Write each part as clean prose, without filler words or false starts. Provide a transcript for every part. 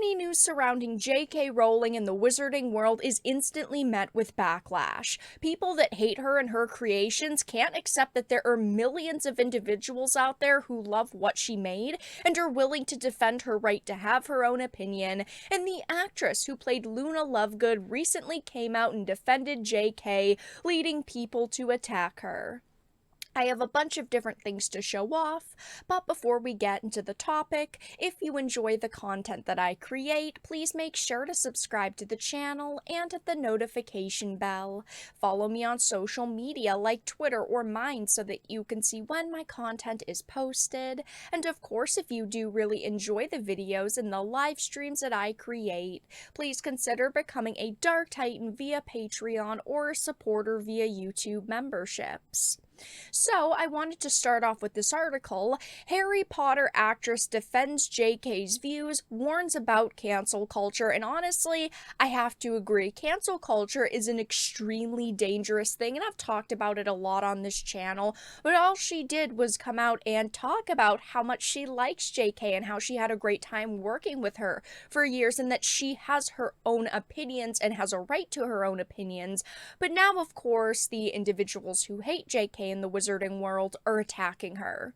Any news surrounding J.K. Rowling and the wizarding world is instantly met with backlash. People that hate her and her creations can't accept that there are millions of individuals out there who love what she made and are willing to defend her right to have her own opinion, and the actress who played Luna Lovegood recently came out and defended J.K., leading people to attack her. I have a bunch of different things to show off, but before we get into the topic, if you enjoy the content that I create, please make sure to subscribe to the channel and hit the notification bell. Follow me on social media like Twitter or mine so that you can see when my content is posted. And of course, if you do really enjoy the videos and the live streams that I create, please consider becoming a Dark Titan via Patreon or a supporter via YouTube memberships. So, I wanted to start off with this article. Harry Potter actress defends JK's views, warns about cancel culture, and honestly, I have to agree. Cancel culture is an extremely dangerous thing, and I've talked about it a lot on this channel, but all she did was come out and talk about how much she likes JK and how she had a great time working with her for years, and that she has her own opinions and has a right to her own opinions. But now, of course, the individuals who hate JK in the wizarding world are attacking her.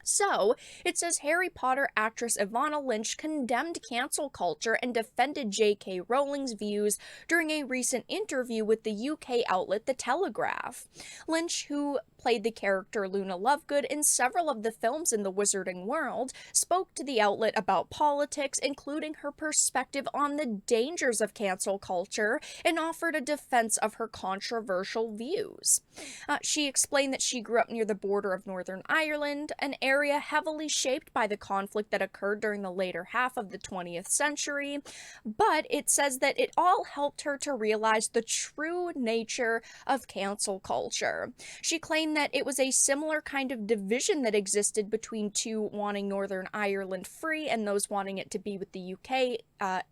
So, it says Harry Potter actress Ivana Lynch condemned cancel culture and defended J.K. Rowling's views during a recent interview with the UK outlet The Telegraph. Lynch, who played the character Luna Lovegood in several of the films in the wizarding world, spoke to the outlet about politics, including her perspective on the dangers of cancel culture, and offered a defense of her controversial views. She explained that she grew up near the border of Northern Ireland, an area heavily shaped by the conflict that occurred during the later half of the 20th century, but it says that it all helped her to realize the true nature of cancel culture. She claimed that it was a similar kind of division that existed between two wanting Northern Ireland free and those wanting it to be with the UK,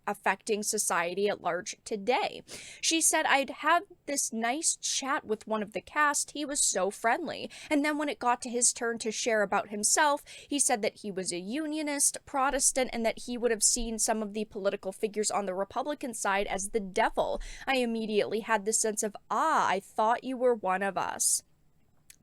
affecting society at large today. She said, "I'd have this nice chat with one of the cast. He was so friendly. And then when it got to his turn to share about himself, he said that he was a unionist, Protestant, and that he would have seen some of the political figures on the Republican side as the devil. I immediately had the sense of, I thought you were one of us."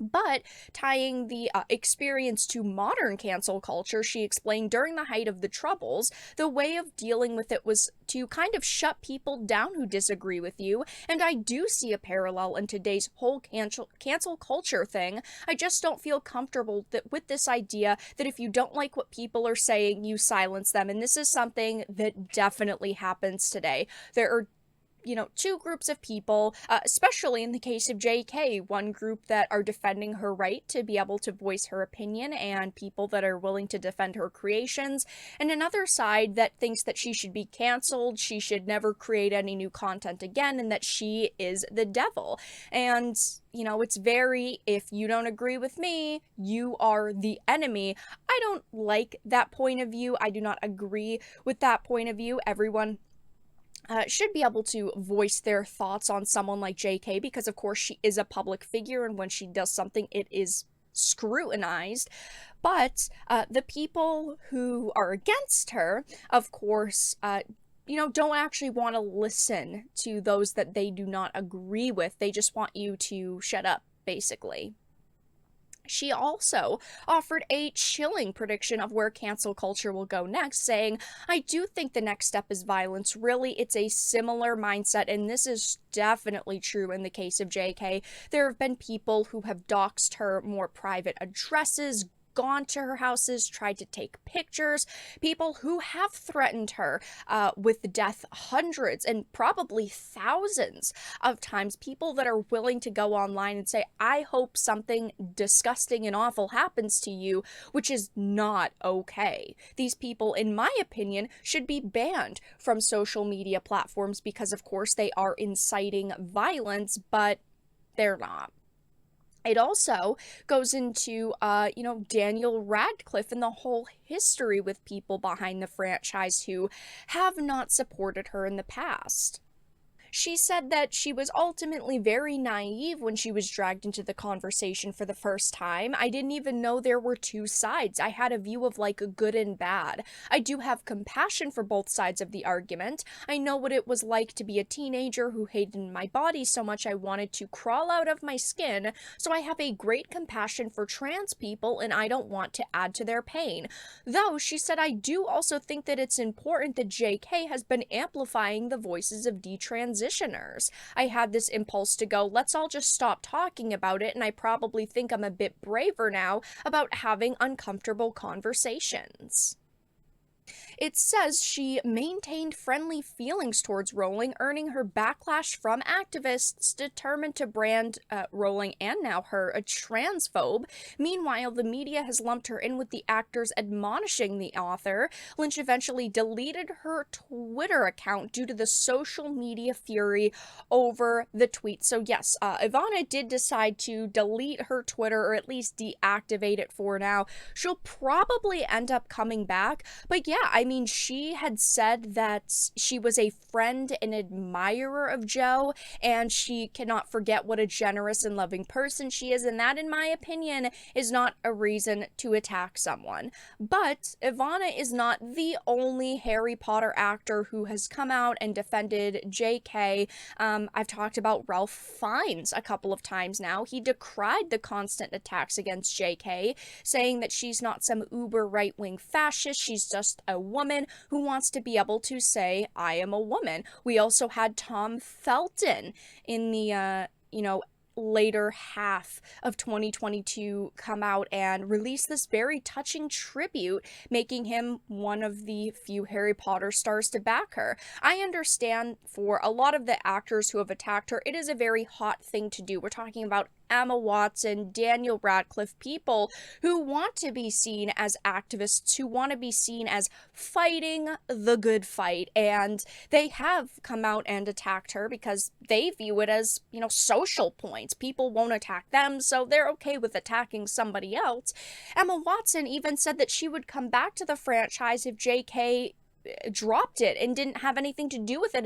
But tying the experience to modern cancel culture, she explained during the height of the Troubles, the way of dealing with it was to kind of shut people down who disagree with you, and I do see a parallel in today's whole cancel culture thing. I just don't feel comfortable with this idea that if you don't like what people are saying, you silence them, and this is something that definitely happens today. There are two groups of people, especially in the case of JK, one group that are defending her right to be able to voice her opinion and people that are willing to defend her creations, and another side that thinks that she should be canceled, she should never create any new content again, and that she is the devil. And it's very, if you don't agree with me, you are the enemy. I don't like that point of view. I do not agree with that point of view. Everyone should be able to voice their thoughts on someone like JK because, of course, she is a public figure, and when she does something, it is scrutinized. But the people who are against her, of course, don't actually want to listen to those that they do not agree with. They just want you to shut up, basically. She also offered a chilling prediction of where cancel culture will go next, saying, "I do think the next step is violence. Really, it's a similar mindset, and this is definitely true in the case of JK. There have been people who have doxed her more private addresses, gone to her houses, tried to take pictures, people who have threatened her with death hundreds and probably thousands of times, people that are willing to go online and say, I hope something disgusting and awful happens to you, which is not okay. These people, in my opinion, should be banned from social media platforms because, of course, they are inciting violence, but they're not. It also goes into, Daniel Radcliffe and the whole history with people behind the franchise who have not supported her in the past. She said that she was ultimately very naive when she was dragged into the conversation for the first time. I didn't even know there were two sides. I had a view of like good and bad. I do have compassion for both sides of the argument. I know what it was like to be a teenager who hated my body so much I wanted to crawl out of my skin, so I have a great compassion for trans people and I don't want to add to their pain. Though she said, I do also think that it's important that JK has been amplifying the voices of detransitioners. I had this impulse to go, let's all just stop talking about it, and I probably think I'm a bit braver now about having uncomfortable conversations. It says she maintained friendly feelings towards Rowling, earning her backlash from activists determined to brand Rowling and now her a transphobe. Meanwhile, the media has lumped her in with the actors admonishing the author. Lynch eventually deleted her Twitter account due to the social media fury over the tweet. So yes, Ivana did decide to delete her Twitter, or at least deactivate it for now. She'll probably end up coming back, but yeah, I mean, she had said that she was a friend and admirer of Joe, and she cannot forget what a generous and loving person she is, and that, in my opinion, is not a reason to attack someone. But Ivana is not the only Harry Potter actor who has come out and defended JK. I've talked about Ralph Fiennes a couple of times now. He decried the constant attacks against JK, saying that she's not some uber right-wing fascist, she's just a woman who wants to be able to say, I am a woman. We also had Tom Felton in the, later half of 2022 come out and release this very touching tribute, making him one of the few Harry Potter stars to back her. I understand for a lot of the actors who have attacked her, it is a very hot thing to do. We're talking about Emma Watson, Daniel Radcliffe, people who want to be seen as activists, who want to be seen as fighting the good fight, and they have come out and attacked her because they view it as, social points. People won't attack them, so they're okay with attacking somebody else. Emma Watson even said that she would come back to the franchise if JK dropped it and didn't have anything to do with it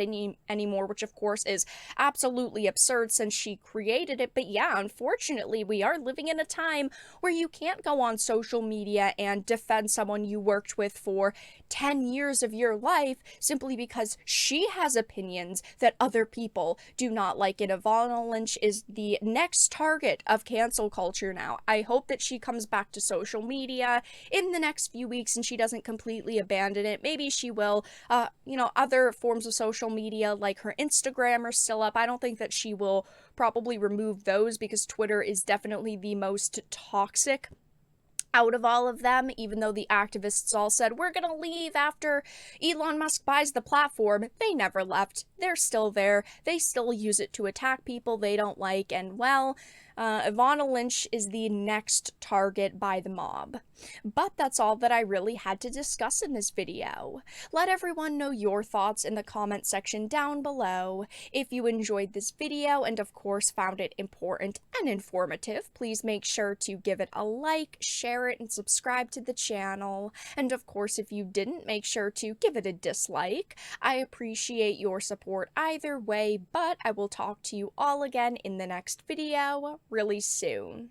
anymore, which of course is absolutely absurd since she created it. But yeah, unfortunately, we are living in a time where you can't go on social media and defend someone you worked with for 10 years of your life simply because she has opinions that other people do not like. And Ivana Lynch is the next target of cancel culture now. I hope that she comes back to social media in the next few weeks and she doesn't completely abandon it. Maybe she will. Other forms of social media like her Instagram are still up. I don't think that she will probably remove those because Twitter is definitely the most toxic out of all of them, even though the activists all said, we're gonna leave after Elon Musk buys the platform. They never left. They're still there. They still use it to attack people they don't like, and well, Ivana Lynch is the next target by the mob. But that's all that I really had to discuss in this video. Let everyone know your thoughts in the comment section down below. If you enjoyed this video and of course found it important and informative, please make sure to give it a like, share it, and subscribe to the channel. And of course, if you didn't, make sure to give it a dislike. I appreciate your support either way, but I will talk to you all again in the next video really soon.